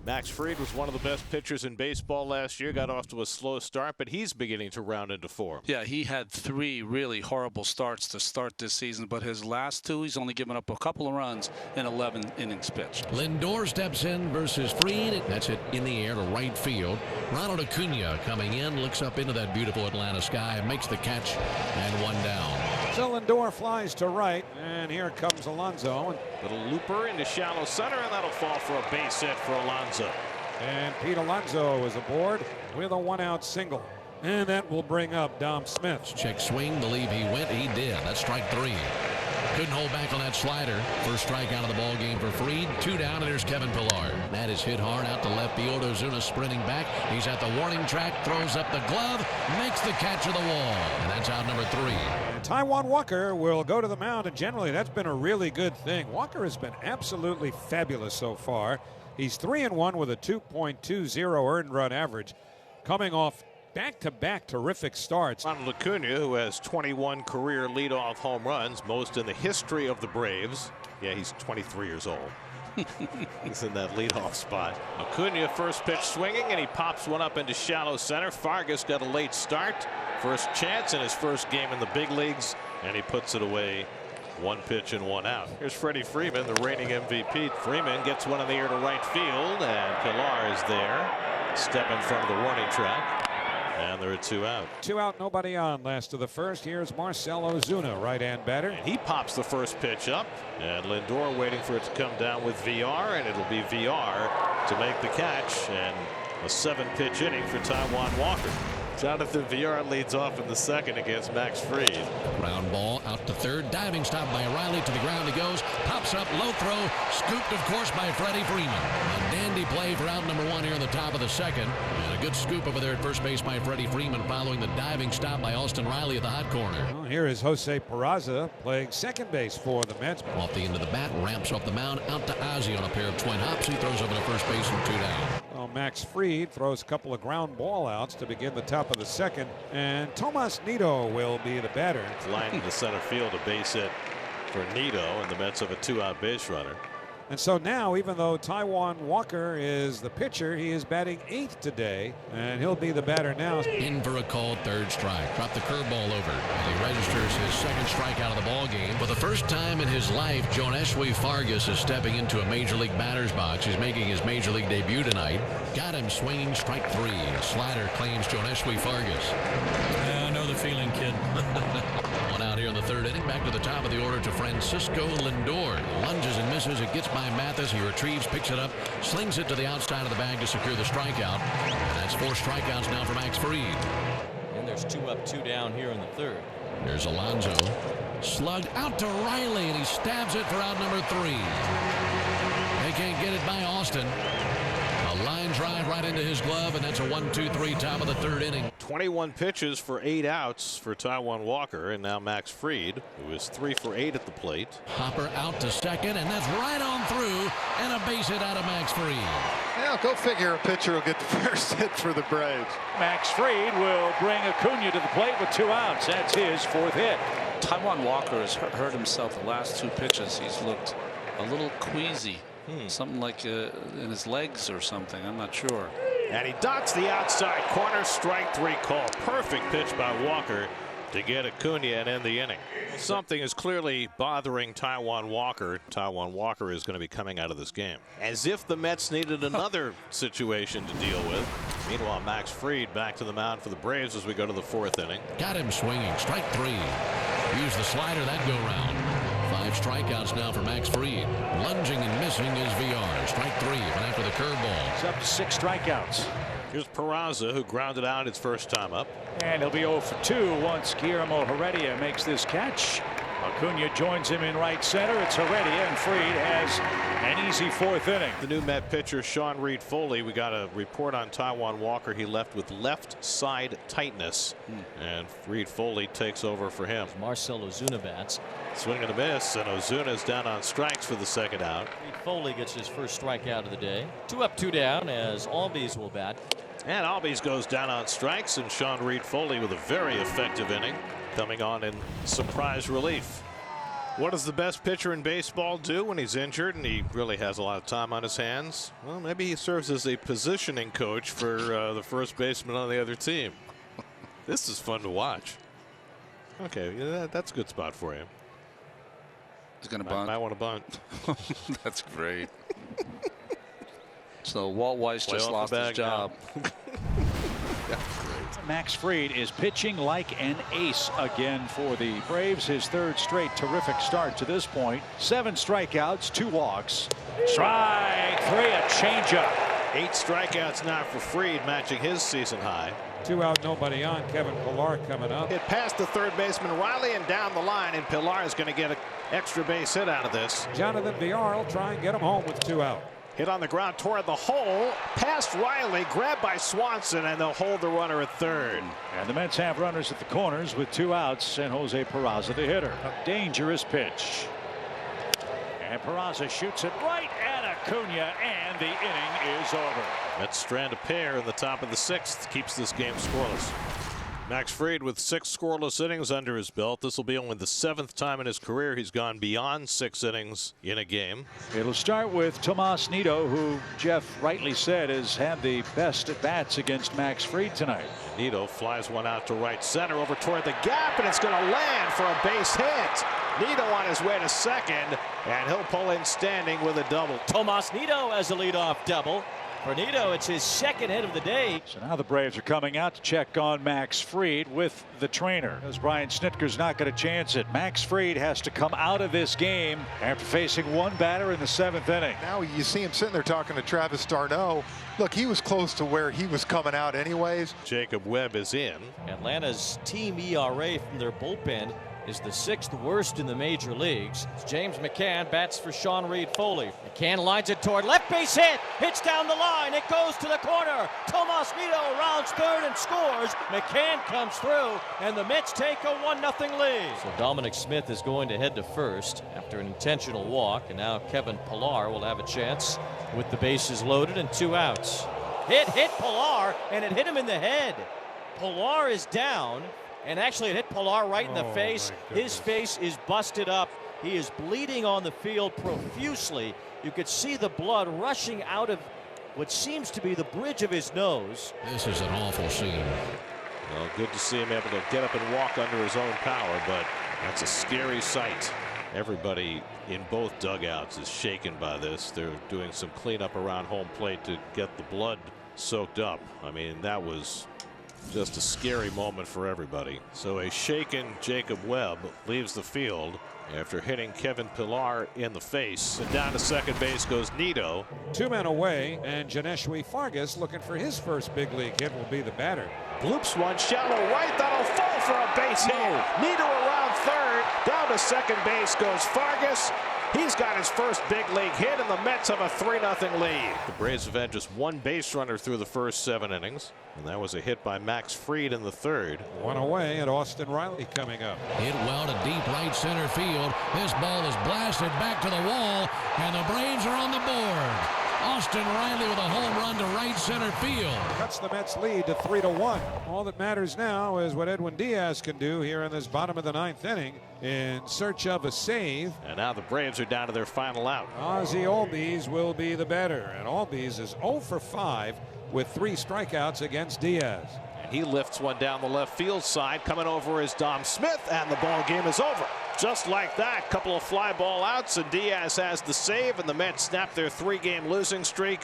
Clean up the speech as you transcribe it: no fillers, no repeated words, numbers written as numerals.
Max Fried was one of the best pitchers in baseball last year. Got off to a slow start, but he's beginning to round into form. Yeah, he had 3 really horrible starts to start this season, but his last 2, he's only given up a couple of runs in 11 innings pitched. Lindor steps in versus Fried. That's it in the air to right field. Ronald Acuna coming in, looks up into that beautiful Atlanta sky, makes the catch, and 1 down. So Lindor flies to right, and here comes Alonso. Little looper into shallow center, and that'll fall for a base hit for Alonso. And Pete Alonso is aboard with a 1-out single. And that will bring up Dom Smith. Check swing, believe he went. He did. That's strike 3. Couldn't hold back on that slider. First strikeout of the ball game for Fried. 2 down, and there's Kevin Pillar. That is hit hard out to left field. Ozuna sprinting back. He's at the warning track, throws up the glove, makes the catch of the wall, and that's out number 3. And Taijuan Walker will go to the mound, and generally that's been a really good thing. Walker has been absolutely fabulous so far. He's 3-1 with a 2.20 earned run average, coming off back-to-back terrific starts. Ronald Acuna, who has 21 career leadoff home runs, most in the history of the Braves. Yeah, he's 23 years old. He's in that leadoff spot. Acuna first pitch swinging, and he pops one up into shallow center. Vargas got a late start. First chance in his first game in the big leagues, and he puts it away. 1 pitch and 1 out. Here's Freddie Freeman, the reigning MVP. Freeman gets one in the air to right field, and Pillar is there. Step in front of the warning track. And there are 2 out. 2 out, nobody on. Last of the first. Here's Marcell Ozuna, right-hand batter. And he pops the first pitch up. And Lindor waiting for it to come down with VR. And it'll be VR to make the catch. And a 7-pitch inning for Taijuan Walker. Jonathan VR leads off in the second against Max Fried. Ground ball out to third. Diving stop by Riley. To the ground he goes. Pops up. Low throw. Scooped, of course, by Freddie Freeman. A dandy play for out number 1 here in the top of the second. And a good scoop over there at first base by Freddie Freeman following the diving stop by Austin Riley at the hot corner. Well, here is Jose Peraza playing second base for the Mets. Off the end of the bat. Ramps off the mound. Out to Ozzie on a pair of twin hops. He throws over to first base and 2 down. Well, Max Fried throws a couple of ground ball outs to begin the top of the second. And Tomas Nido will be the batter. Line to center field, a base hit for Nido, and the Mets have a 2-out base runner. And so now, even though Taijuan Walker is the pitcher, he is batting 8th today, and he'll be the batter now. In for a called 3rd strike. Dropped the curveball over, and he registers his 2nd strikeout of the ball game. For the first time in his life, Joneshui Vargas is stepping into a major league batter's box. He's making his major league debut tonight. Got him swinging strike 3. A slider claims Joneshui Vargas. Yeah, I know the feeling, kid. One out here in the 3rd inning. Back to the top of the order to Francisco Lindor. Lunges and misses. It gets by Mathis. He retrieves, picks it up, slings it to the outside of the bag to secure the strikeout. And that's 4 strikeouts now for Max Fried. And there's 2 up, 2 down here in the 3rd. There's Alonso. Slugged out to Riley, and he stabs it for out number 3. They can't get it by Austin. A line drive right into his glove, and that's a 1-2-3 top of the 3rd inning. 21 pitches for 8 outs for Taijuan Walker, and now Max Fried, who is 3 for 8 at the plate. Hopper out to second, and that's right on through, and a base hit out of Max Fried. Well, go figure a pitcher will get the first hit for the Braves. Max Fried will bring Acuna to the plate with 2 outs. That's his 4th hit. Taijuan Walker has hurt himself the last 2 pitches. He's looked a little queasy. Something like in his legs or something. I'm not sure. And he dots the outside corner. Strike 3 call. Perfect pitch by Walker to get Acuna and end the inning. Something is clearly bothering Taijuan Walker. Taijuan Walker is going to be coming out of this game. As if the Mets needed another situation to deal with. Meanwhile, Max Fried back to the mound for the Braves as we go to the 4th inning. Got him swinging. Strike 3. Use the slider that go round. 5 strikeouts now for Max Fried. Lunging and missing is VR. Strike 3, but after the curveball. It's up to 6 strikeouts. Here's Peraza, who grounded out his first time up. And he'll be 0 for 2 once Guillermo Heredia makes this catch. Acuna joins him in right center. It's Heredia, and Fried has an easy 4th inning. The new Met pitcher, Sean Reed-Foley, we got a report on Taijuan Walker. He left with left side tightness, and Reed-Foley takes over for him. Marcell Ozuna bats. Swing and a miss, and Ozuna's down on strikes for the 2nd out. Foley gets his first strikeout of the day. 2 up, 2 down as Albies will bat. And Albies goes down on strikes, and Sean Reed-Foley with a very effective inning, coming on in surprise relief. What does the best pitcher in baseball do when he's injured and he really has a lot of time on his hands? Well, maybe he serves as a positioning coach for the first baseman on the other team. This is fun to watch. Okay, yeah, that's a good spot for you. He's going to bunt. I want to bunt. That's great. So Walt Weiss just lost his job. Max Fried is pitching like an ace again for the Braves. His third straight terrific start to this point. 7 strikeouts, 2 walks. Strike 3, a changeup. 8 strikeouts now for Fried, matching his season high. 2 out, nobody on. Kevin Pillar coming up. Hit past the third baseman Riley and down the line, and Pillar is going to get an extra base hit out of this. Jonathan Villar will try and get him home with 2 out. Hit on the ground toward the hole, past Riley, grabbed by Swanson, and they'll hold the runner at third. And the Mets have runners at the corners with 2 outs, and Jose Peraza, the hitter. A dangerous pitch. And Peraza shoots it right at Acuna, and the inning is over. Mets strand a pair in the top of the 6th, keeps this game scoreless. Max Fried with 6 scoreless innings under his belt. This will be only the 7th time in his career he's gone beyond 6 innings in a game. It'll start with Tomas Nido, who Jeff rightly said has had the best at bats against Max Fried tonight. Nido flies one out to right center over toward the gap, and it's going to land for a base hit. Nido on his way to second, and he'll pull in standing with a double. Tomas Nido as a leadoff double. For Nido, it's his 2nd hit of the day. So now the Braves are coming out to check on Max Fried with the trainer, as Brian Snitker's not going to chance it. Max Fried has to come out of this game after facing 1 batter in the 7th inning. Now you see him sitting there talking to Travis d'Arnaud. Look, he was close to where he was coming out anyways. Jacob Webb is in. Atlanta's team ERA from their bullpen is the 6th worst in the major leagues. James McCann bats for Sean Reed-Foley. McCann lines it toward left base hit. Hits down the line. It goes to the corner. Tomas Nido rounds third and scores. McCann comes through, and the Mets take a 1-0 lead. So Dominic Smith is going to head to first after an intentional walk, and now Kevin Pillar will have a chance with the bases loaded and 2 outs. Hit Pillar, and it hit him in the head. Pillar is down. And actually it hit Pillar right in the face. His face is busted up. He is bleeding on the field profusely. You could see the blood rushing out of what seems to be the bridge of his nose. This is an awful scene. Well, good to see him able to get up and walk under his own power, but that's a scary sight. Everybody in both dugouts is shaken by this. They're doing some cleanup around home plate to get the blood soaked up. I mean, that was just a scary moment for everybody. So a shaken Jacob Webb leaves the field after hitting Kevin Pillar in the face. And down to second base goes Nido. 2 men away, and Johneshwy Fargas, looking for his first big league hit, will be the batter. Bloops one shallow right. That'll fall for a base hit. Nido around third. Down to second base goes Fargas. He's got his first big league hit, and the Mets have a 3-0 lead. The Braves have had just 1 base runner through the first 7 innings, and that was a hit by Max Fried in the 3rd. 1 away, and Austin Riley coming up. Hit well to deep right center field. This ball is blasted back to the wall, and the Braves are on the board. Austin Riley with a home run to right center field. Cuts the Mets lead to 3-1. All that matters now is what Edwin Diaz can do here in this bottom of the 9th inning in search of a save. And now the Braves are down to their final out. Ozzie Albies will be the batter, and Albies is 0 for 5 with 3 strikeouts against Diaz. And he lifts one down the left field side. Coming over is Dom Smith, and the ball game is over. Just like that, couple of fly ball outs, and Diaz has the save, and the Mets snap their 3-game losing streak